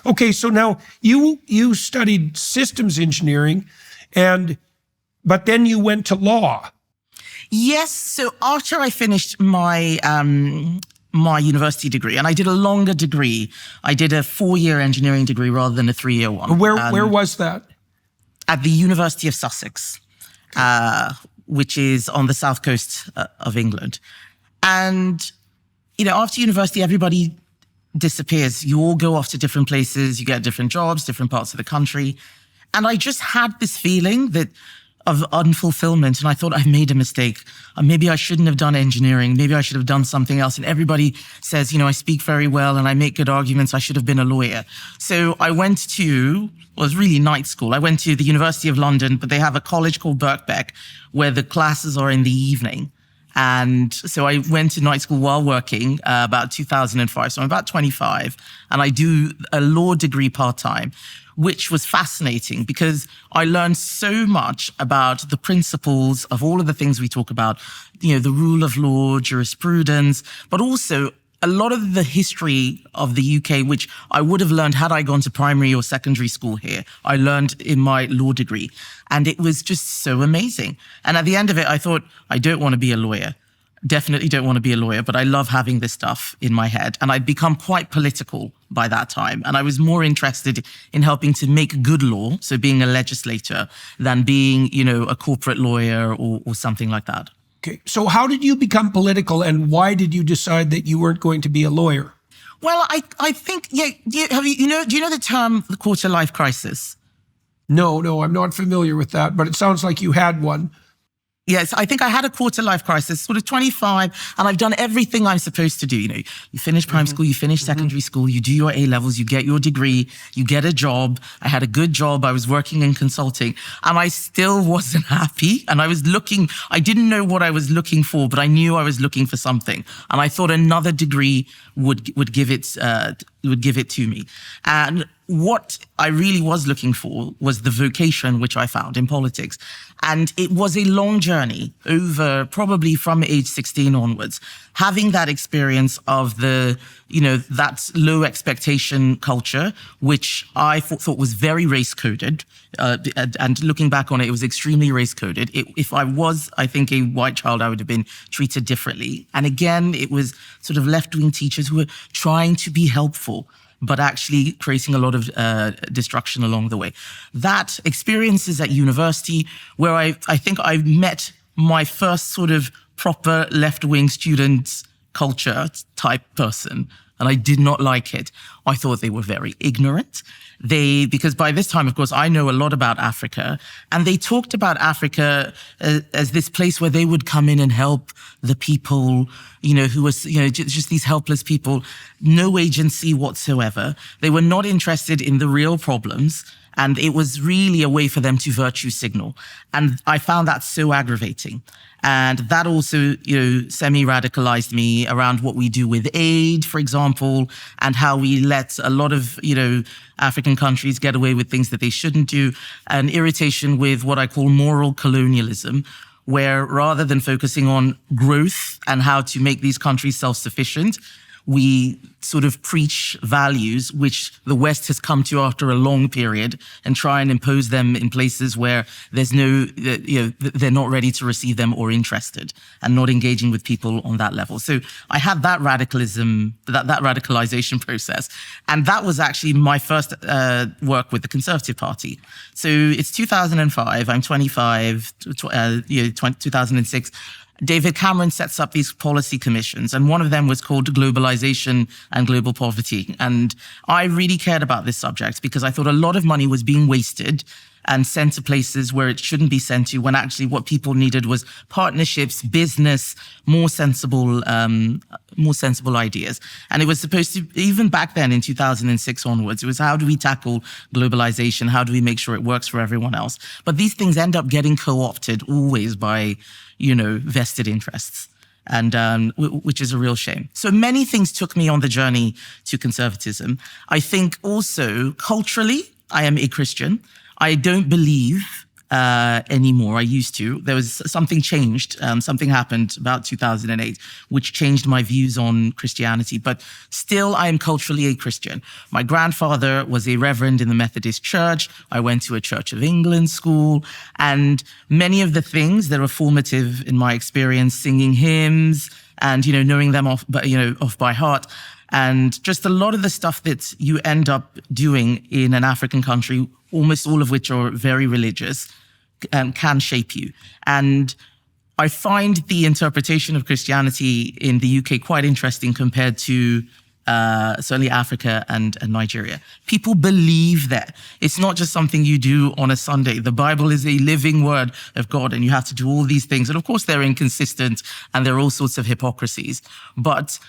Okay, so now you studied systems engineering, but then you went to law. Yes. So after I finished my my university degree, and I did a longer degree, I did a 4-year engineering degree rather than a 3-year one. Where was that? At the University of Sussex, which is on the south coast of England. And, after university, everybody disappears. You all go off to different places, you get different jobs, different parts of the country. And I just had this feeling of unfulfillment. And I thought, I've made a mistake. Maybe I shouldn't have done engineering. Maybe I should have done something else. And everybody says, I speak very well and I make good arguments. I should have been a lawyer. So I went to, it was really night school. I went to the University of London, but they have a college called Birkbeck where the classes are in the evening. And so I went to night school while working, about 2005. So I'm about 25 and I do a law degree part-time, which was fascinating because I learned so much about the principles of all of the things we talk about, the rule of law, jurisprudence, but also a lot of the history of the UK, which I would have learned had I gone to primary or secondary school here. I learned in my law degree. And it was just so amazing. And at the end of it, I thought, I don't want to be a lawyer. Definitely don't want to be a lawyer, but I love having this stuff in my head. And I'd become quite political by that time. And I was more interested in helping to make good law, so being a legislator, than being, a corporate lawyer or something like that. Okay, so how did you become political and why did you decide that you weren't going to be a lawyer? Well, I think, do you know the term, the quarter-life crisis? No, I'm not familiar with that, but it sounds like you had one. Yes, I think I had a quarter-life crisis, sort of 25, and I've done everything I'm supposed to do. You finish prime school, you finish secondary school, you do your A-levels, you get your degree, you get a job. I had a good job. I was working in consulting, and I still wasn't happy. And I didn't know what I was looking for, but I knew I was looking for something. And I thought another degree would give it to me. And what I really was looking for was the vocation which I found in politics. And it was a long journey over probably from age 16 onwards, having that experience of that low expectation culture, which I thought was very race coded. And looking back on it, it was extremely race coded. If I was, I think, a white child, I would have been treated differently. And again, it was sort of left-wing teachers who were trying to be helpful, but actually creating a lot of destruction along the way. That experiences at university, where I think I met my first sort of proper left-wing student culture type person, and I did not like it. I thought they were very ignorant. Because by this time, of course, I know a lot about Africa, and they talked about Africa as this place where they would come in and help the people, who was, just these helpless people, no agency whatsoever. They were not interested in the real problems, and it was really a way for them to virtue signal. And I found that so aggravating. And that also, semi-radicalized me around what we do with aid, for example, and how we let a lot of, African countries get away with things that they shouldn't do. An irritation with what I call moral colonialism, where rather than focusing on growth and how to make these countries self-sufficient, we sort of preach values which the West has come to after a long period and try and impose them in places where there's they're not ready to receive them or interested and not engaging with people on that level. So I had that radicalism, that radicalization process. And that was actually my first work with the Conservative Party. So it's 2005, I'm 25, 2006. David Cameron sets up these policy commissions, and one of them was called Globalization and Global Poverty. And I really cared about this subject because I thought a lot of money was being wasted and sent to places where it shouldn't be sent to, when actually what people needed was partnerships, business, more sensible ideas. And it was supposed to, even back then in 2006 onwards, it was how do we tackle globalization? How do we make sure it works for everyone else? But these things end up getting co-opted always by, vested interests. And which is a real shame. So many things took me on the journey to conservatism. I think also culturally, I am a Christian. I don't believe anymore. I used to. There was something changed. Something happened about 2008, which changed my views on Christianity. But still, I am culturally a Christian. My grandfather was a reverend in the Methodist Church. I went to a Church of England school. And many of the things that were formative in my experience, singing hymns and, knowing them off by heart, and just a lot of the stuff that you end up doing in an African country, almost all of which are very religious, can shape you. And I find the interpretation of Christianity in the UK quite interesting compared to certainly Africa and Nigeria. People believe that. It's not just something you do on a Sunday. The Bible is a living word of God, and you have to do all these things. And of course, they're inconsistent and there are all sorts of hypocrisies. But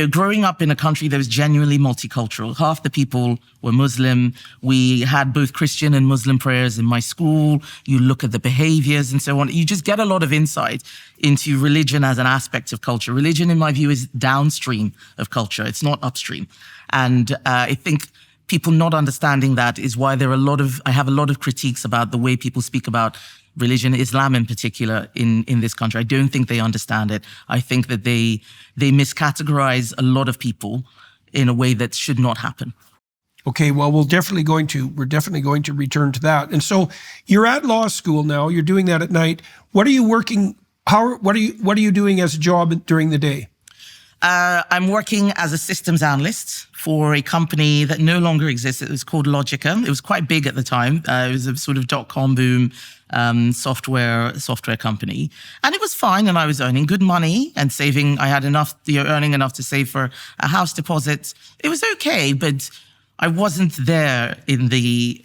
growing up in a country that was genuinely multicultural, half the people were Muslim. We had both Christian and Muslim prayers in my school. You look at the behaviors and so on. You just get a lot of insight into religion as an aspect of culture. Religion, in my view, is downstream of culture. It's not upstream. And I think people not understanding that is why I have a lot of critiques about the way people speak about religion, Islam in particular, in this country. I don't think they understand it. I think that they miscategorize a lot of people in a way that should not happen. Okay, well, we're definitely going to return to that. And so you're at law school now. You're doing that at night. What are you working? What are you doing as a job during the day? I'm working as a systems analyst for a company that no longer exists. It was called Logica. It was quite big at the time. It was a sort of dot-com boom software company. And it was fine, and I was earning good money and saving. I had enough, earning enough to save for a house deposit. It was okay, but I wasn't there in the,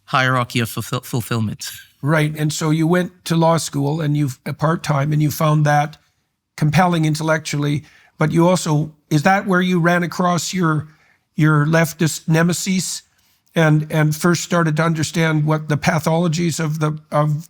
hierarchy of fulfillment. Right. And so you went to law school and part-time, and you found that compelling intellectually, but you also, is that where you ran across your leftist nemesis and first started to understand what the pathologies of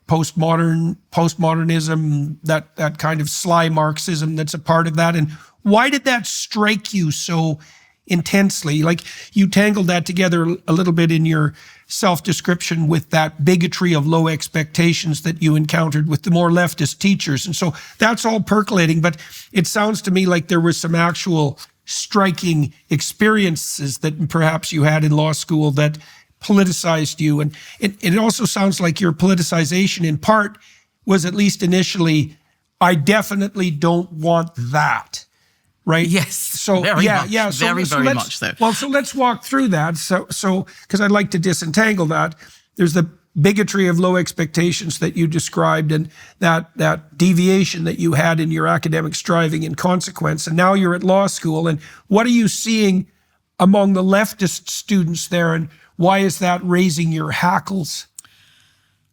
postmodernism, that kind of sly Marxism that's a part of that? And why did that strike you so intensely? Like, you tangled that together a little bit in your self-description with that bigotry of low expectations that you encountered with the more leftist teachers. And so that's all percolating, but it sounds to me like there were some actual striking experiences that perhaps you had in law school that politicized you. And it also sounds like your politicization in part was, at least initially, I definitely don't want that. Right. Yes. So very much so. Well, so let's walk through that. So because I'd like to disentangle that. There's the bigotry of low expectations that you described, and that deviation that you had in your academic striving in consequence. And now you're at law school. And what are you seeing among the leftist students there, and why is that raising your hackles?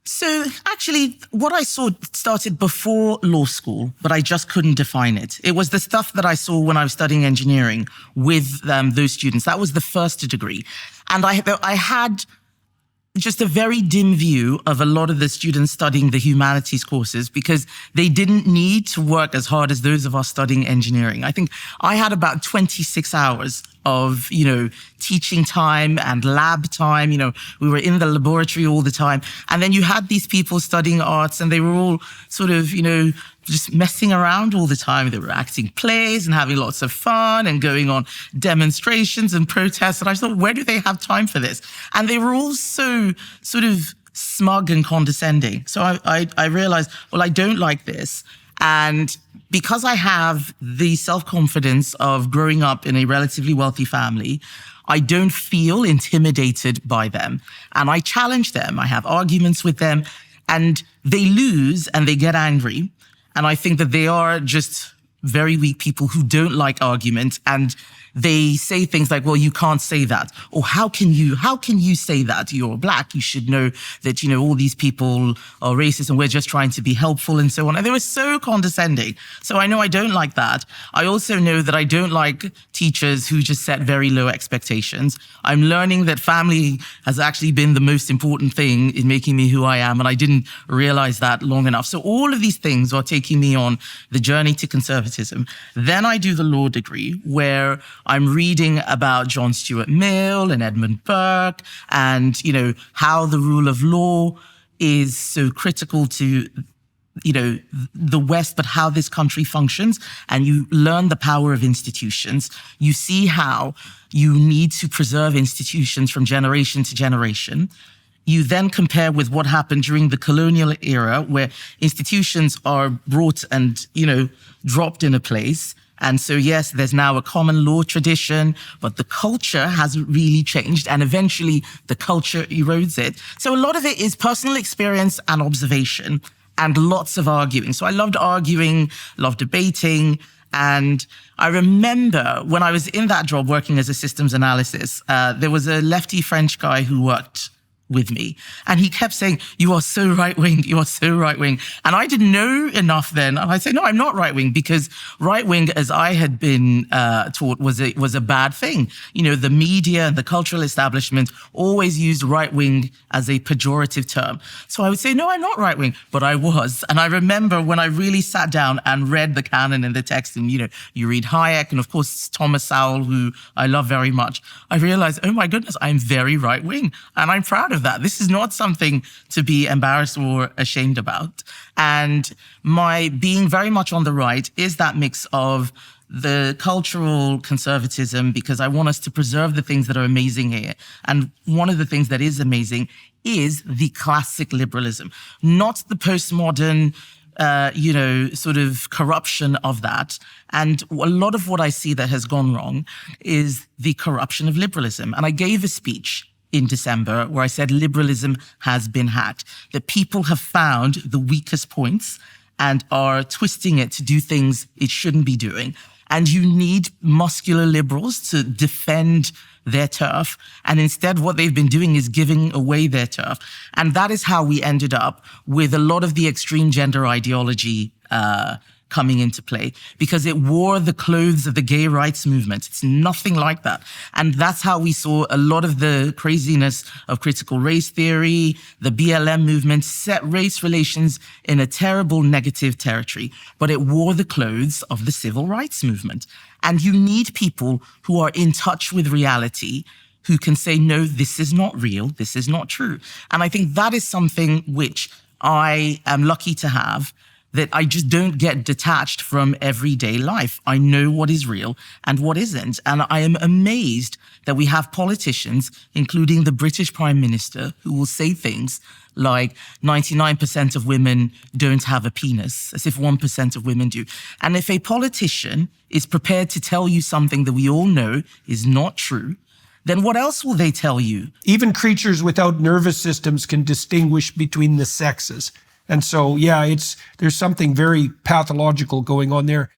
So actually, what I saw started before law school, but I just couldn't define it. It was the stuff that I saw when I was studying engineering with those students. That was the first degree. And I had just a very dim view of a lot of the students studying the humanities courses because they didn't need to work as hard as those of us studying engineering. I think I had about 26 hours of, teaching time and lab time. We were in the laboratory all the time. And then you had these people studying arts, and they were all sort of, just messing around all the time. They were acting plays and having lots of fun and going on demonstrations and protests. And I thought, where do they have time for this? And they were all so sort of smug and condescending. So I realized, well, I don't like this. And because I have the self-confidence of growing up in a relatively wealthy family, I don't feel intimidated by them. And I challenge them. I have arguments with them, and they lose and they get angry. And I think that they are just very weak people who don't like argument, and they say things like, well, you can't say that. Or how can you say that? You're black. You should know that, all these people are racist and we're just trying to be helpful and so on. And they were so condescending. So I know I don't like that. I also know that I don't like teachers who just set very low expectations. I'm learning that family has actually been the most important thing in making me who I am. And I didn't realize that long enough. So all of these things are taking me on the journey to conservatism. Then I do the law degree, where I'm reading about John Stuart Mill and Edmund Burke and, how the rule of law is so critical to, the West, but how this country functions, and you learn the power of institutions. You see how you need to preserve institutions from generation to generation. You then compare with what happened during the colonial era, where institutions are brought and, dropped in a place. And so, yes, there's now a common law tradition, but the culture hasn't really changed. And eventually the culture erodes it. So a lot of it is personal experience and observation and lots of arguing. So I loved arguing, loved debating. And I remember when I was in that job working as a systems analysis, there was a lefty French guy who worked with me. And he kept saying, "You are so right-wing, you are so right-wing." And I didn't know enough then. And I said, "No, I'm not right-wing," because right-wing, as I had been taught, was a bad thing. The media and the cultural establishment always used right-wing as a pejorative term. So I would say, "No, I'm not right-wing," but I was. And I remember when I really sat down and read the canon and the text, and you read Hayek and of course Thomas Sowell, who I love very much, I realized, oh my goodness, I'm very right-wing. And I'm proud of that. This is not something to be embarrassed or ashamed about. And my being very much on the right is that mix of the cultural conservatism, because I want us to preserve the things that are amazing here. And one of the things that is amazing is the classic liberalism, not the postmodern, sort of corruption of that. And a lot of what I see that has gone wrong is the corruption of liberalism. And I gave a speech in December where I said liberalism has been hacked, that people have found the weakest points and are twisting it to do things it shouldn't be doing. And you need muscular liberals to defend their turf. And instead, what they've been doing is giving away their turf. And that is how we ended up with a lot of the extreme gender ideology coming into play, because it wore the clothes of the gay rights movement. It's nothing like that. And that's how we saw a lot of the craziness of critical race theory. The BLM movement set race relations in a terrible negative territory, but it wore the clothes of the civil rights movement. And you need people who are in touch with reality, who can say, no, this is not real, this is not true. And I think that is something which I am lucky to have, that I just don't get detached from everyday life. I know what is real and what isn't. And I am amazed that we have politicians, including the British Prime Minister, who will say things like 99% of women don't have a penis, as if 1% of women do. And if a politician is prepared to tell you something that we all know is not true, then what else will they tell you? Even creatures without nervous systems can distinguish between the sexes. And so, yeah, there's something very pathological going on there.